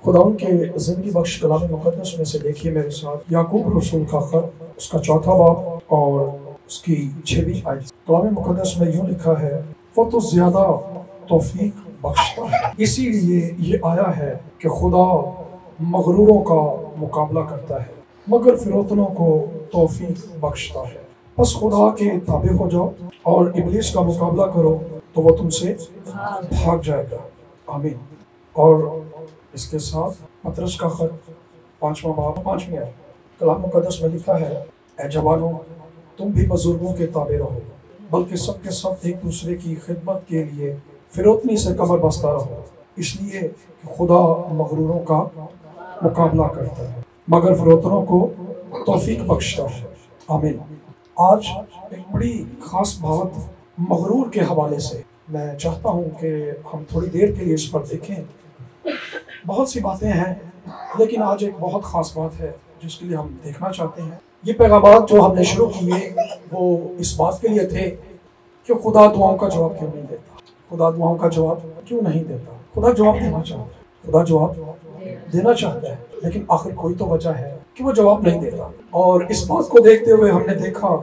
खुदावंद के ज़िंदगी बख्श कलाम मुक़द्दस में से देखिए मेरे साथ याकूब रसूल का खत, उसका 4वां बाब और उसकी 6वीं आयत। कलाम मुक़द्दस में यूँ लिखा है, वो तो ज़्यादा तौफीक बख्शता है, इसीलिए ये आया है कि खुदा मगरूरों का मुकाबला करता है मगर फिरौतनों को तौफीक बख्शता है। बस खुदा के ताबे हो जाओ और इब्लीस का मुकाबला करो तो वो तुमसे भाग जाएगा। आमीन। और इसके साथ पतरस का खत 5वां बाब 5वीं आयत। कलाम मुक़द्दस में लिखा है, ऐ जवानों तुम भी बुजुर्गों के ताबे रहो, बल्कि सबके सब एक दूसरे की खिदमत के लिए फिरौतनी से कमर बस्ता रहो, इसलिए कि खुदा मगरूरों का मुकाबला करता है मगर फिरौतनों को तौफीक बख्शता है। आमीन। आज एक बड़ी खास बात मगरूर के हवाले से मैं चाहता हूँ कि हम थोड़ी देर के लिए इस पर देखें। बहुत सी बातें हैं लेकिन आज एक बहुत ख़ास बात है जिसके लिए हम देखना चाहते हैं। ये पैगामात जो हमने शुरू किए वो इस बात के लिए थे कि खुदा दुआओं का जवाब क्यों नहीं देता, खुदा दुआओं का जवाब क्यों नहीं देता। खुदा जवाब देना चाहता है, खुदा जवाब देना चाहता है, लेकिन आखिर कोई तो वजह है कि वो जवाब नहीं देता। और इस बात को देखते हुए हमने देखा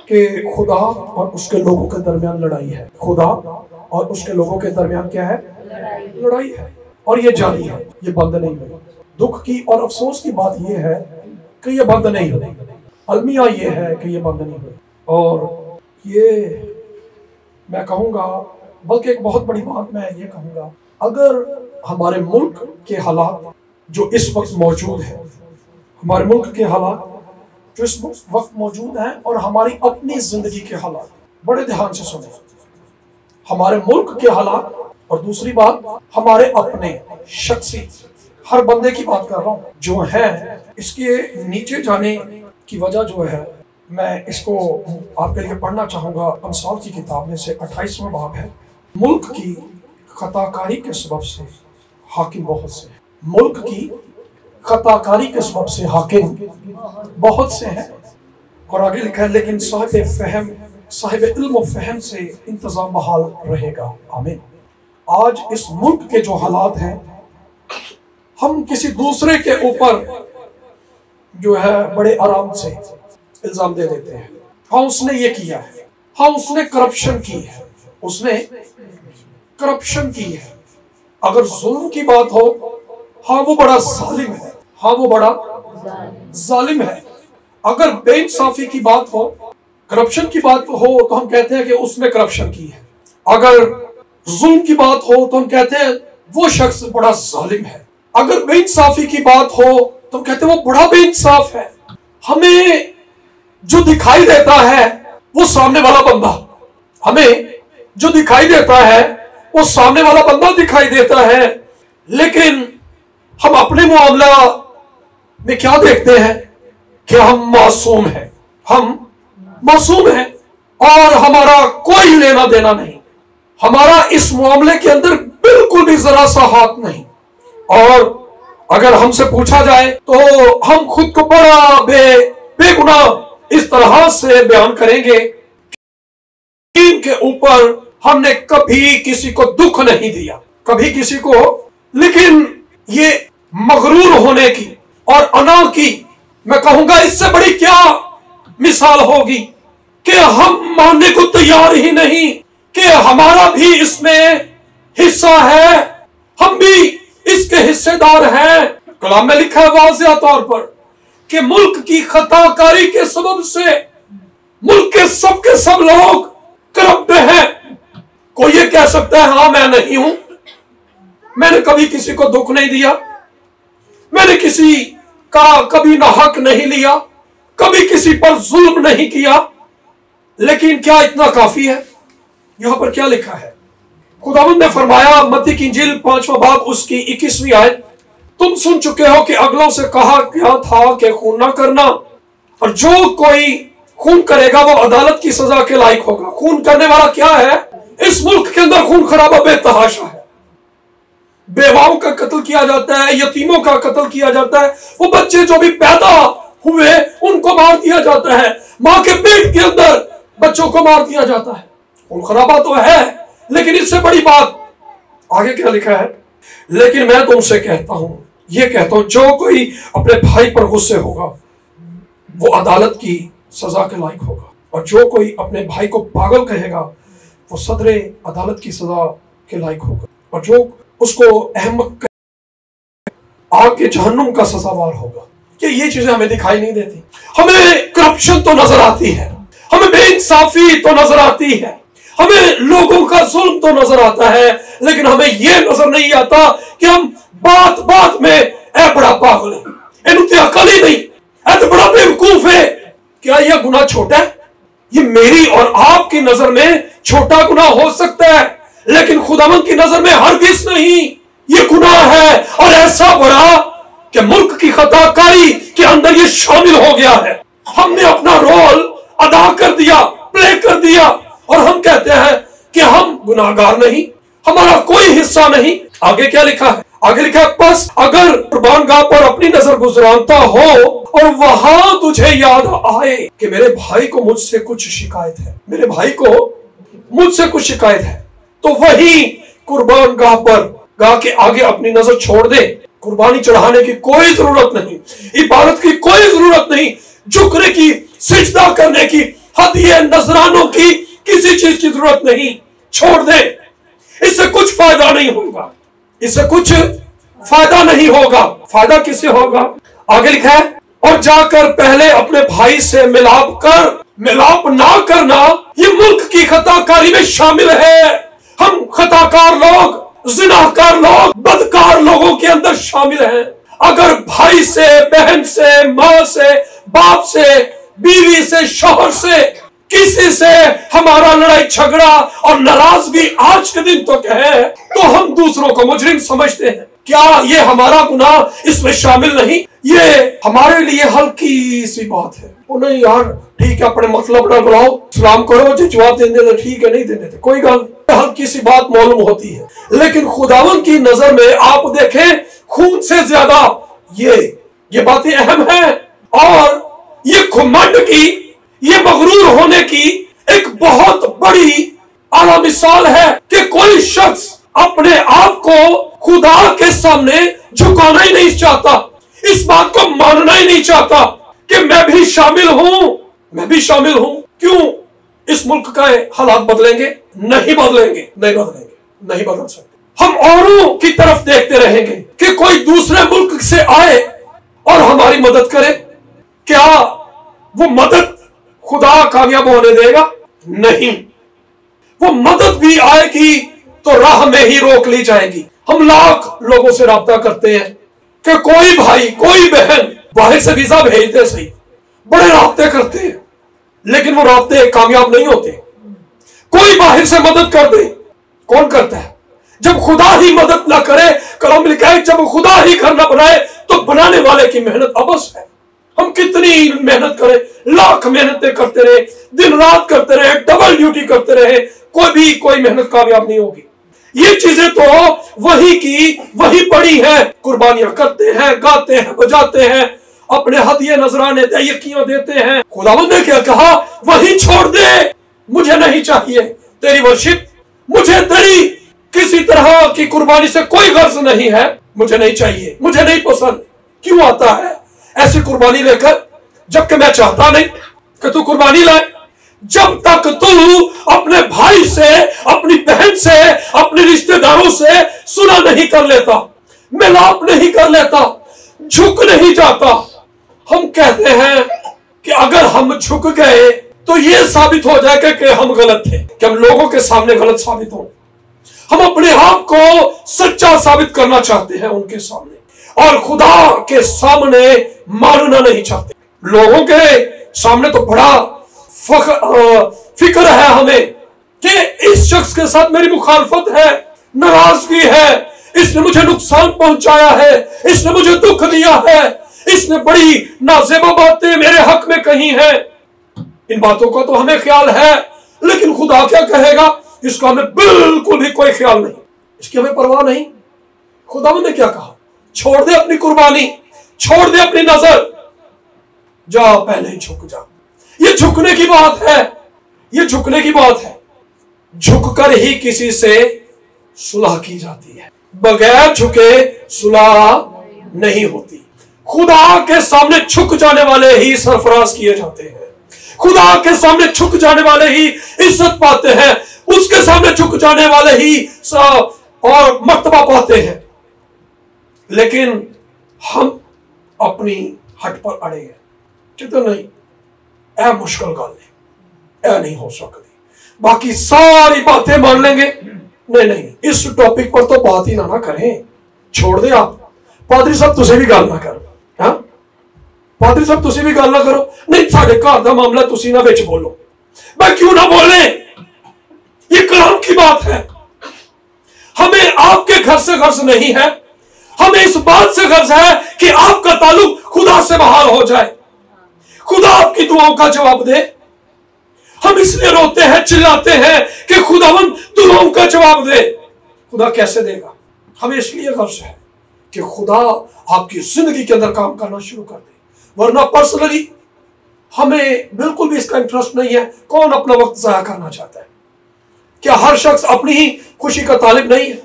कि खुदा और उसके लोगों के दरमियान लड़ाई है। खुदा और उसके लोगों के दरमियान क्या है? लड़ाई है। और ये जारी है, ये बंद नहीं हुई। दुख की और अफसोस की बात ये है कि ये बंद नहीं हुई। अलमिया ये है कि ये बंद नहीं हुई। और ये मैं कहूँगा, बल्कि एक बहुत बड़ी बात मैं ये कहूँगा, अगर हमारे मुल्क के हालात जो इस वक्त मौजूद है, हमारे मुल्क के हालात जो इस वक्त मौजूद हैं और हमारी अपनी जिंदगी के हालात, बड़े ध्यान से सुने। हमारे मुल्क के हालात और दूसरी बात हमारे अपने शख्सी, हर बंदे की बात कर रहा हूँ जो है, इसके नीचे जाने की वजह जो है, मैं इसको आपके लिए पढ़ना चाहूँगा। अमसाल की किताब में से 28वां बाब है। मुल्क की खताकारी के सबब से हाकिम बहुत से हैं। मुल्क की खताकारी के सबब से हाकिम बहुत से हैं। और आगे लिखा है, लेकिन साहिब इल्म व फहम से इंतजाम बहाल रहेगा। आमीन। आज इस मुल्क के जो हालात हैं, हम किसी दूसरे के ऊपर जो है बड़े आराम से इल्जाम दे देते हैं। हाँ उसने ये किया है, हाँ उसने करप्शन की है, उसने करप्शन की है। अगर जुल्म की बात हो, हाँ वो बड़ा जालिम है, हाँ वो बड़ा जालिम है। अगर बेइंसाफी की बात हो, करप्शन की बात हो, तो हम कहते हैं कि उसने करप्शन की है। अगर जुल्म की बात हो तो हम कहते हैं वो शख्स बड़ा जालिम है। अगर बेइंसाफी की बात हो तो हम कहते हैं वो बड़ा बेइंसाफ है। हमें जो दिखाई देता है वो सामने वाला बंदा, हमें जो दिखाई देता है वो सामने वाला बंदा दिखाई देता है, लेकिन हम अपने मामला में क्या देखते हैं कि हम मासूम हैं, हम मासूम हैं और हमारा कोई लेना देना नहीं, हमारा इस मामले के अंदर बिल्कुल भी जरा सा हाथ नहीं। और अगर हमसे पूछा जाए तो हम खुद को बड़ा बेगुनाह इस तरह से बयान करेंगे कि इनके ऊपर हमने कभी किसी को दुख नहीं दिया, कभी किसी को। लेकिन ये मगरूर होने की और अना की, मैं कहूंगा इससे बड़ी क्या मिसाल होगी कि हम मानने को तैयार ही नहीं कि हमारा भी इसमें हिस्सा है, हम भी इसके हिस्सेदार हैं। कलाम में लिखा है वाज़िह तौर पर कि मुल्क की खताकारी के सबब से मुल्क के सब लोग करप्ट हैं। कोई ये कह सकता है हाँ मैं नहीं हूं, मैंने कभी किसी को दुख नहीं दिया, मैंने किसी का कभी ना हक नहीं लिया, कभी किसी पर जुल्म नहीं किया। लेकिन क्या इतना काफी है? यहां पर क्या लिखा है? खुदावंद ने फरमाया, मत्ती की इंजील 5वां बाब उसकी 21वीं आयत, तुम सुन चुके हो कि अगलों से कहा गया था कि खून ना करना, और जो कोई खून करेगा वो अदालत की सजा के लायक होगा। खून करने वाला क्या है? इस मुल्क के अंदर खून खराबा बेतहाशा है। बेवाओं का कत्ल किया जाता है, यतीमों का कत्ल किया जाता है, वो बच्चे जो भी पैदा हुए उनको मार दिया जाता है, मां के पेट के अंदर बच्चों को मार दिया जाता है। खून खराबा तो है, लेकिन इससे बड़ी बात आगे क्या लिखा है? लेकिन मैं तुमसे कहता हूं ये कहता हूं, जो कोई अपने भाई पर गुस्से होगा वो अदालत की सजा के लायक होगा, और जो कोई अपने भाई को पागल कहेगा वो सदरे अदालत की सजा के लायक होगा, और जो उसको अहमक आग के जहन्नुम का सजावार होगा। ये चीजें हमें दिखाई नहीं देती। हमें करप्शन तो नजर आती है, हमें बेइंसाफी तो नजर आती है, हमें लोगों का जुल्म तो नजर आता है, लेकिन हमें यह नजर नहीं आता कि हम बात बात में ए बड़ा पागल है, इन्हें अकल ही नहीं, ऐ तो बड़ा बेवकूफ है। क्या यह गुनाह छोटा है? ये मेरी और आपकी नजर में छोटा गुनाह हो सकता है, लेकिन खुदावंद की नजर में हरगिज़ नहीं। ये गुनाह है और ऐसा बड़ा कि मुल्क की खताकारी के अंदर ये शामिल हो गया है। हमने अपना रोल अदा कर दिया, प्ले कर दिया, और हम कहते हैं कि हम गुनाहगार नहीं, हमारा कोई हिस्सा नहीं। आगे क्या लिखा है? आगे लिखा है, बस अगर कुर्बानगाह पर अपनी नजर गुजरानता हो और वहां तुझे याद आए कि मेरे भाई को मुझसे कुछ शिकायत है, मेरे भाई को मुझसे कुछ शिकायत है, तो वही कुर्बानगाह पर गाह के आगे अपनी नजर छोड़ दे। कुर्बानी चढ़ाने की कोई जरूरत नहीं, इबादत की कोई जरूरत नहीं, झुकने की, सिजदा करने की, हदिये नजरानों की किसी चीज की जरूरत नहीं। छोड़ दे, इससे कुछ फायदा नहीं होगा, इससे कुछ फायदा नहीं होगा। फायदा किससे होगा? आगे लिखा है, और जाकर पहले अपने भाई से मिलाप कर। मिलाप ना करना ये मुल्क की खताकारी में शामिल है। हम खताकार लोग, जिनाकार लोग, बदकार लोगों के अंदर शामिल हैं। अगर भाई से, बहन से, मां से, बाप से, बीवी से, शौहर से, किसी से हमारा लड़ाई झगड़ा और नाराजगी आज के दिन तक है, तो हम दूसरों को मुजरिम समझते हैं। क्या ये हमारा गुनाह इसमें शामिल नहीं? ये हमारे लिए हल्की सी बात है। वो नहीं यार, ठीक है, अपने मतलब ना बुलाओ, सलाम करो, जो जवाब देने दे ठीक है, नहीं देने दे कोई गल, हल्की सी बात मालूम होती है। लेकिन खुदावंद की नजर में आप देखें, खून से ज्यादा ये बातें अहम है। और ये घमंड की, ये मगरूर होने की एक बहुत बड़ी आला मिसाल है कि कोई शख्स अपने आप को खुदा के सामने झुकाना ही नहीं चाहता, इस बात को मानना ही नहीं चाहता कि मैं भी शामिल हूं, मैं भी शामिल हूं। क्यों? इस मुल्क का हालात बदलेंगे? नहीं बदलेंगे, नहीं बदलेंगे, नहीं बदल सकते। हम औरों की तरफ देखते रहेंगे कि कोई दूसरे मुल्क से आए और हमारी मदद करे। क्या वो मदद खुदा कामयाब होने देगा? नहीं। वो मदद भी आएगी तो राह में ही रोक ली जाएगी। हम लाख लोगों से राब्ता करते हैं कि कोई भाई, कोई बहन बाहर से वीजा भेजते, सही बड़े राब्ते करते हैं, लेकिन वो राब्ते कामयाब नहीं होते। कोई बाहर से मदद कर दे, कौन करता है? जब खुदा ही मदद ना करे, कलाम लिखा है, जब खुदा ही घर ना बनाए तो बनाने वाले की मेहनत अबस है। हम कितनी मेहनत करें, लाख मेहनतें करते रहे, दिन रात करते रहे, डबल ड्यूटी करते रहे, कोई मेहनत कामयाब नहीं होगी। ये चीजें तो वही की वही पड़ी है। कुर्बानियां करते हैं, गाते हैं, बजाते हैं, अपने हदिये नजराने यकीन देते हैं। खुदावंद ने क्या कहा? वही छोड़ दे, मुझे नहीं चाहिए तेरी वर्शिप, मुझे तेरी किसी तरह की कुर्बानी से कोई गर्ज नहीं है, मुझे नहीं चाहिए, मुझे नहीं पसंद। क्यों आता है ऐसी कुर्बानी लेकर, जबकि मैं चाहता नहीं कि तू कुर्बानी लाए। जब तक तू अपने भाई से, अपनी बहन से, अपने रिश्तेदारों से सुलह नहीं कर लेता, मिलाप नहीं कर लेता, झुक नहीं जाता। हम कहते हैं कि अगर हम झुक गए तो यह साबित हो जाएगा कि हम गलत थे, कि हम लोगों के सामने गलत साबित हो। हम अपने आप को सच्चा साबित करना चाहते हैं उनके सामने, और खुदा के सामने मानना नहीं चाहते। लोगों के सामने तो बड़ा फिक्र है हमें कि इस शख्स के साथ मेरी मुखालफत है, नाराजगी है, इसने मुझे नुकसान पहुंचाया है, इसने मुझे दुख दिया है, इसने बड़ी नाज़ेबा बातें मेरे हक में कही हैं। इन बातों का तो हमें ख्याल है, लेकिन खुदा क्या कहेगा इसका हमें बिल्कुल भी कोई ख्याल नहीं, इसकी हमें परवाह नहीं। खुदा ने क्या कहा? छोड़ दे अपनी कुर्बानी, छोड़ दे अपनी नजर, जा पहले ही झुक जा। ये झुकने की बात है, ये झुकने की बात है। झुककर ही किसी से सुलह की जाती है, बगैर झुके सुलह नहीं होती। खुदा के सामने झुक जाने वाले ही सरफराज किए जाते हैं, खुदा के सामने झुक जाने वाले ही इज्जत पाते हैं, उसके सामने झुक जाने वाले ही और मर्तबा पाते हैं। लेकिन हम अपनी हट पर अड़े हैं, चित नहीं ऐ मुश्किल गल है, ऐ नहीं हो सकती, बाकी सारी बातें मान लेंगे। नहीं नहीं, इस टॉपिक पर तो बात ही ना करें, छोड़ दे आप। पादरी साहब तुझे भी गल ना करो, हाँ पादरी साहब तुझे भी गल ना करो, नहीं साढ़े घर का मामला तुसी ना विच बोलो। मैं क्यों ना बोले, ये कलाम की बात है। हमें आपके घर से गर्ज नहीं है, हमें इस बात से गर्ज है कि आपका ताल्लुक खुदा से बहाल हो जाए, खुदा आपकी दुआओं का जवाब दे। हम इसलिए रोते हैं, चिल्लाते हैं कि खुदावन दुआओं का जवाब दे। खुदा कैसे देगा? हमें इसलिए गर्ज है कि खुदा आपकी जिंदगी के अंदर काम करना शुरू कर दे, वरना पर्सनली हमें बिल्कुल भी इसका इंटरेस्ट नहीं है। कौन अपना वक्त जाया करना चाहता है? क्या हर शख्स अपनी ही खुशी का तालिब नहीं है?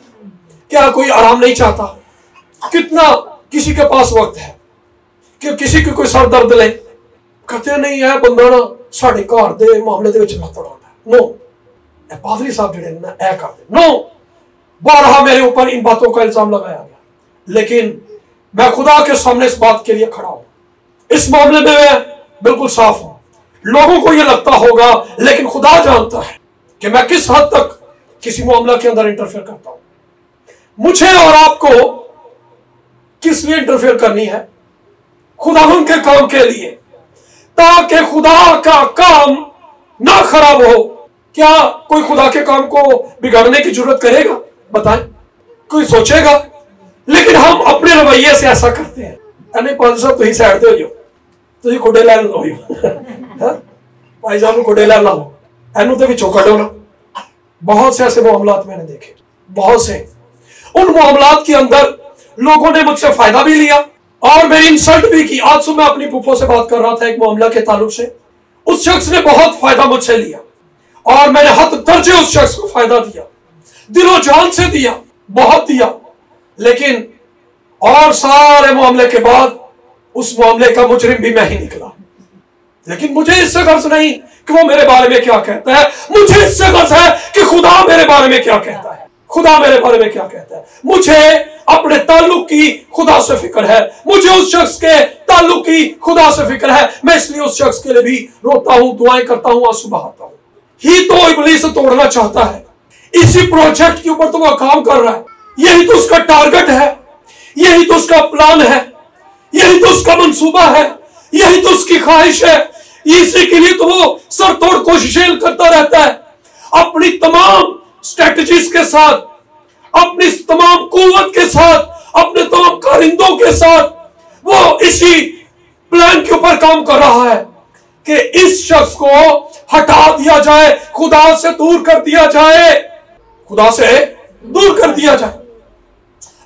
क्या कोई आराम नहीं चाहता? कितना किसी के पास वक्त है कि किसी की कोई सर दर्द ले, कहते नहीं है बंदा ना साढ़े घर दे मामले दे विच लग पड़ाता है। नो, पादरी साहब जिहड़े ना ऐ करदे, नो, बारहा मेरे ऊपर इन बातों का इल्जाम लगाया गया, लेकिन मैं खुदा के सामने इस बात के लिए खड़ा हूं। इस मामले में मैं बिल्कुल साफ हूं। लोगों को यह लगता होगा, लेकिन खुदा जानता है कि मैं किस हद तक किसी मामला के अंदर इंटरफेयर करता हूं। मुझे और आपको किस लिए इंटरफेयर करनी है? खुदावन के काम के लिए, ताकि खुदा का काम ना खराब हो। क्या कोई खुदा के काम को बिगाड़ने की जरूरत करेगा? बताएं, कोई सोचेगा? लेकिन हम अपने रवैये से ऐसा करते हैं। अरे पादरी साहब तुम साइड हो जाओ, तुम खुडे लै लो भाई साहब खुडे लै लो, एनू तो विचों कढो ना। बहुत से ऐसे मामलात मैंने देखे, बहुत से। उन मामलात के अंदर लोगों ने मुझसे फायदा भी लिया और मेरी इंसल्ट भी की। आज सुबह अपनी फूफो से बात कर रहा था एक मामला के ताल्लुक से, उस शख्स ने बहुत फायदा मुझसे लिया और मैंने हद दर्जे उस शख्स को फायदा दिया, दिलो जान से दिया, बहुत दिया। लेकिन और सारे मामले के बाद उस मामले का मुजरिम भी मैं ही निकला। लेकिन मुझे इससे गर्ज नहीं कि वो मेरे बारे में क्या कहता है, मुझे इससे गर्ज है कि खुदा मेरे बारे में क्या कहता है, खुदा मेरे बारे में क्या कहता है। मुझे अपने ताल्लुक की खुदा से फिक्र है, मुझे उस शख्स के ताल्लुक की खुदा से फिक्र है। मैं इसलिए उस शख्स के लिए भी रोता हूं, दुआएं करता हूं, आंसू बहाता हूं। ही तो इब्लीस तोड़ना चाहता है, इसी प्रोजेक्ट के ऊपर तो वो काम कर रहा है, यही तो उसका टारगेट है, यही तो उसका प्लान है, यही तो उसका मंसूबा है, यही तो उसकी ख्वाहिश है। इसी के लिए तो वो सर तोड़ कोशिशें करता रहता है, अपनी तमाम स्ट्रेटजीज के साथ, अपनी तमाम कुव्वत के साथ, अपने तमाम कारिंदों के साथ वो इसी प्लान के ऊपर काम कर रहा है कि इस शख्स को हटा दिया जाए, खुदा से दूर कर दिया जाए, खुदा से दूर कर दिया जाए।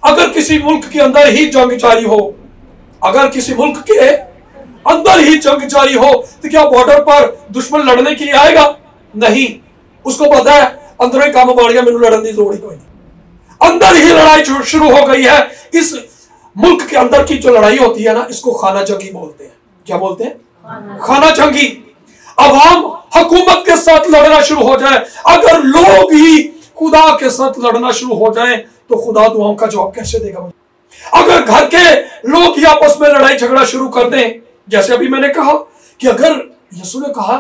अगर किसी मुल्क के अंदर ही जंग जारी हो, अगर किसी मुल्क के अंदर ही जंग जारी हो, तो क्या बॉर्डर पर दुश्मन लड़ने के लिए आएगा? नहीं, उसको पता है अंदर ही काम बढ़ गया, मैंने लड़ने की जरूरत कोई नहीं। अंदर ही लड़ाई शुरू हो गई है। इस मुल्क के अंदर की जो लड़ाई होती है ना, इसको खाना जंगी बोलते हैं। क्या बोलते हैं? खाना जंगी। अवाम हुकूमत के साथ लड़ना शुरू हो जाए, अगर लोग ही खुदा के साथ लड़ना शुरू हो जाए, तो खुदा दुआओं का जवाब कैसे देगा? अगर घर के लोग ही आपस में लड़ाई झगड़ा शुरू कर दें, जैसे अभी मैंने कहा कि अगर यीशु ने कहा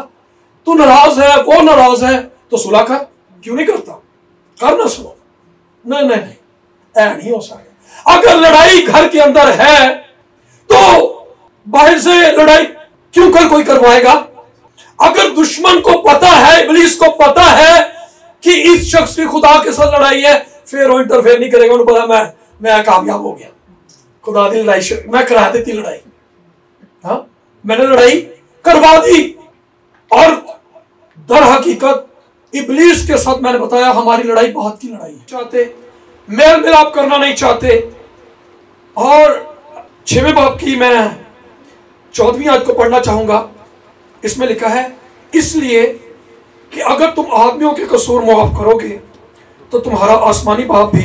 तू नाराज है, वो नाराज है, तो सुलह कर, क्यों नहीं करता? करना सुनो। नहीं नहीं नहीं, ऐ नहीं हो सकता। अगर लड़ाई घर के अंदर है तो बाहर से लड़ाई क्यों कर कोई करवाएगा? अगर दुश्मन को पता है, इब्लीस को पता है कि इस शख्स की खुदा के साथ लड़ाई है, फिर वो इंटरफेयर नहीं करेगा। उन्हें पता मैं कामयाब हो गया, खुदा की लड़ाई मैं करा देती लड़ाई। हाँ, मैंने लड़ाई करवा दी। और दर हकीकत इब्लीस के साथ मैंने बताया हमारी लड़ाई बात की लड़ाई है। चाहते मेल मिलाप करना नहीं चाहते। और 6वें बाब की मैं 14वीं आयत को पढ़ना चाहूंगा। इसमें लिखा है, इसलिए कि अगर तुम आदमियों के कसूर माफ करोगे तो तुम्हारा आसमानी बाप भी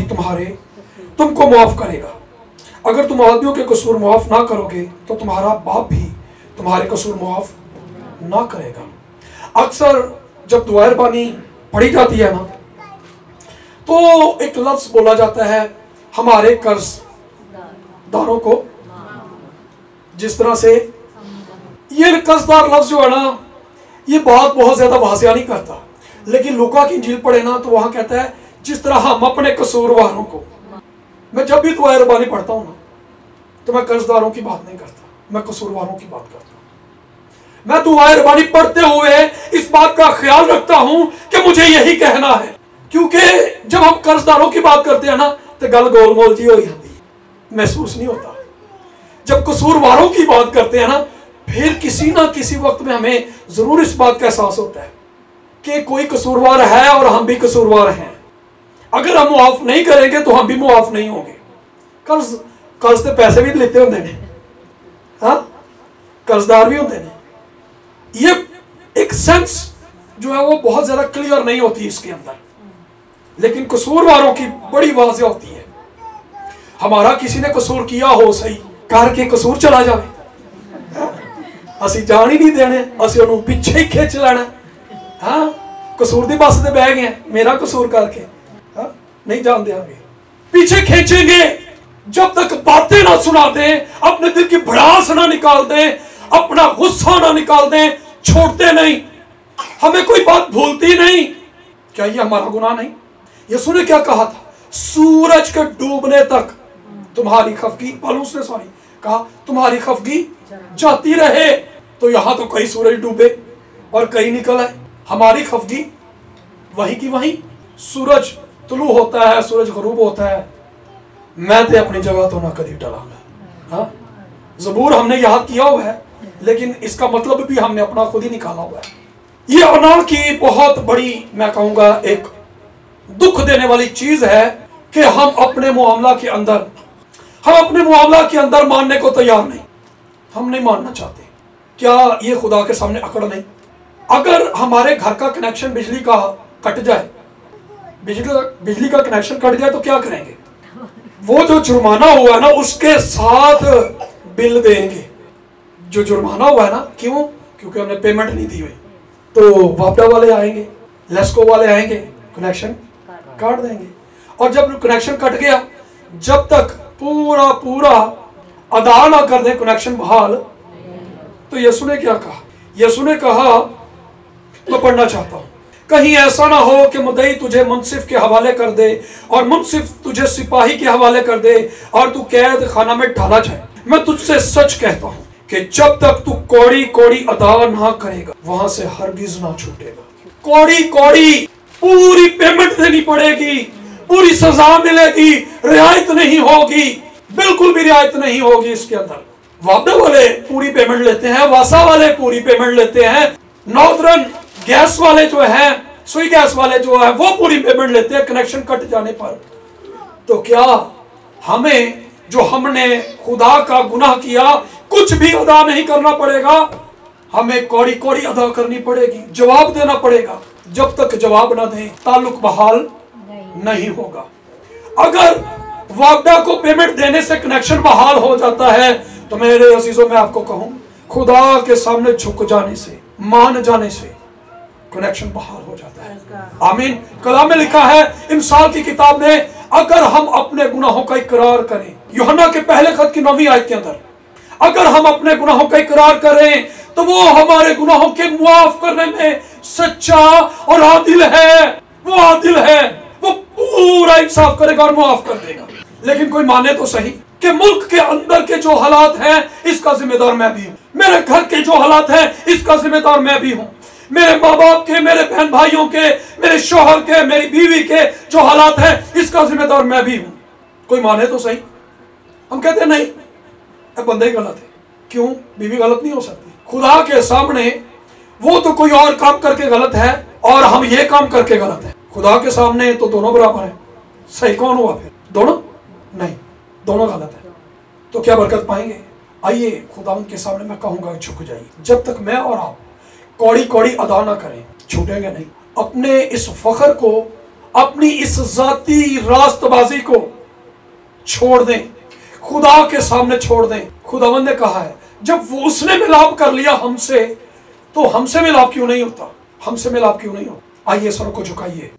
तुमको माफ करेगा। अगर तुम आदमियों के कसूर मुआफ ना करोगे तो तुम्हारा बाप भी तुम्हारे कसूर मुआफ ना करेगा। अक्सर जब दुआ रबानी पढ़ी जाती है ना, तो एक लफ्ज बोला जाता है हमारे कर्जदारों को। जिस तरह से ये कर्जदार लफ्ज जो है ना, ये बात बहुत ज्यादा वासिया नहीं करता, लेकिन लूका की इंजील पढ़े ना तो वहां कहता है जिस तरह हम अपने कसूरवारों को। मैं जब भी दुआ रबानी पढ़ता हूं ना, तो मैं कर्जदारों की बात नहीं करता, मैं कसूरवारों की बात करता हूं। मैं दुआ रबानी पढ़ते हुए इस बात का ख्याल रखता हूं कि मुझे यही कहना है, क्योंकि जब हम कर्जदारों की बात करते हैं ना तो गल गोलमोल जी हो जाती है, महसूस नहीं होता। जब कसूरवारों की बात करते हैं ना, फिर किसी ना किसी वक्त में हमें जरूर इस बात का एहसास होता है कि कोई कसूरवार है और हम भी कसूरवार हैं। अगर हम मुआफ नहीं करेंगे तो हम भी मुआफ नहीं होंगे। कर्ज से पैसे भी लेते होंगे ने, हाँ, कर्जदार भी होंगे ने। ये एक सेंस जो है वो बहुत ज्यादा क्लियर नहीं होती इसके अंदर, लेकिन कसूरवारों की बड़ी वाज़ेह होती है। हमारा किसी ने कसूर किया हो, सही करके कसूर चला जाए, ਅਸੀਂ जान ही नहीं देने, ਅਸੀਂ ਉਹਨੂੰ ਪਿੱਛੇ ही खिंच लेना। हाँ, कसूर दी बस से बह गए, मेरा कसूर करके, हाँ, नहीं जान देंगे, पीछे खींचेंगे जब तक बातें ना सुना दें, अपने दिल की भड़ास ना निकाल दें, अपना गुस्सा ना निकाल दें, छोड़ते नहीं, हमें कोई बात भूलती नहीं। क्या ये हमारा गुनाह नहीं? यीशु ने क्या कहा था? सूरज के डूबने तक तुम्हारी खफगी, पौलुस ने सॉरी कहा तुम्हारी खफगी जाती रहे। तो यहां तो कई सूरज डूबे और कई निकल आए, हमारी खफगी वहीं की वहीं। सूरज तुलू होता है, सूरज गरूब होता है, मैं तो अपनी जगह तो ना कभी टलांगा। हाँ, ज़बूर हमने याद किया हुआ है, लेकिन इसका मतलब भी हमने अपना खुद ही निकाला हुआ है। ये अनार की बहुत बड़ी, मैं कहूंगा, एक दुख देने वाली चीज है कि हम अपने मामला के अंदर मानने को तैयार नहीं, हम नहीं मानना चाहते। क्या ये खुदा के सामने अकड़ नहीं? अगर हमारे घर का कनेक्शन बिजली का कट जाए, बिजली का कनेक्शन कट जाए तो क्या करेंगे? वो जो जुर्माना हुआ है ना उसके साथ बिल देंगे। जो जुर्माना हुआ है ना, क्यों? क्योंकि हमने पेमेंट नहीं दी हुई। तो वापडा वाले आएंगे, लेस्को वाले आएंगे, कनेक्शन काट देंगे। और जब कनेक्शन कट गया, जब तक पूरा अदा ना कर दे कनेक्शन बहाल, तो यीशु ने क्या कहा? यीशु ने कहा, मैं पढ़ना चाहता हूं, कहीं ऐसा ना हो कि मुद्दई तुझे मुंसिफ के हवाले कर दे और मुंसिफ तुझे सिपाही के हवाले कर दे और तू कैद खाना में डाला जाए। मैं तुझसे सच कहता हूं कि जब तक तू कौड़ी अदा ना करेगा, वहां से हरगिज ना छूटेगा। कौड़ी पूरी पेमेंट देनी पड़ेगी, पूरी सजा मिलेगी, रियायत नहीं होगी, बिल्कुल भी रियायत नहीं होगी इसके अंदर। वापडा वाले पूरी पेमेंट लेते हैं, वासा वाले पूरी पेमेंट लेते हैं, नॉर्दर्न गैस वाले जो है, सुई गैस वाले जो है, वो पूरी पेमेंट लेते हैं कनेक्शन कट जाने पर। तो क्या हमें, जो हमने खुदा का गुनाह किया, कुछ भी अदा नहीं करना पड़ेगा? हमें कौड़ी अदा करनी पड़ेगी, जवाब देना पड़ेगा। जब तक जवाब ना दें ताल्लुक बहाल नहीं होगा। अगर वापडा को पेमेंट देने से कनेक्शन बहाल हो जाता है, तो मेरे अजीजों, मैं आपको कहूं, खुदा के सामने झुक जाने से, मान जाने से कनेक्शन बहाल हो जाता है। आमीन। कलाम में लिखा है इमसाल की किताब में, अगर हम अपने गुनाहों का इकरार करें, यूहन्ना के पहले खत की 9वीं आयत के अंदर, अगर हम अपने गुनाहों का इकरार करें तो वो हमारे गुनाहों के मुआफ करने में सच्चा और आदिल है। वो आदिल है, वो पूरा इंसाफ करेगा और मुआफ कर देगा। लेकिन कोई माने तो सही कि मुल्क के अंदर के जो हालात हैं, इसका जिम्मेदार मैं भी हूं। मेरे घर के जो हालात हैं, इसका जिम्मेदार मैं भी हूं। मेरे माँ बाप के, मेरे बहन भाइयों के, मेरे शोहर के, मेरी बीवी के जो हालात हैं, इसका जिम्मेदार मैं भी हूं। कोई माने तो सही। हम कहते नहीं, बंदे ही गलत है। क्यों? बीवी गलत नहीं हो सकती। खुदा के सामने वो तो कोई और काम करके गलत है और हम ये काम करके गलत है। खुदा के सामने तो दोनों बराबर है। सही कौन हुआ फिर? दोनों नहीं, दोनों गलत है। तो क्या बरकत पाएंगे? आइए खुदा के सामने मैं कहूंगा झुक जाइए। जब तक मैं और आप कौड़ी अदा ना करें, छूटेंगे नहीं। अपने इस फख्र को, अपनी इस जाती रास्तबाजी को छोड़ दें। खुदा के सामने छोड़ दें। खुदावंद ने कहा है जब वो उसने मिलाप कर लिया हमसे, तो हमसे मिलाप क्यों नहीं होता, हमसे मिलाप क्यों नहीं होता। आइए सरों को झुकाइए।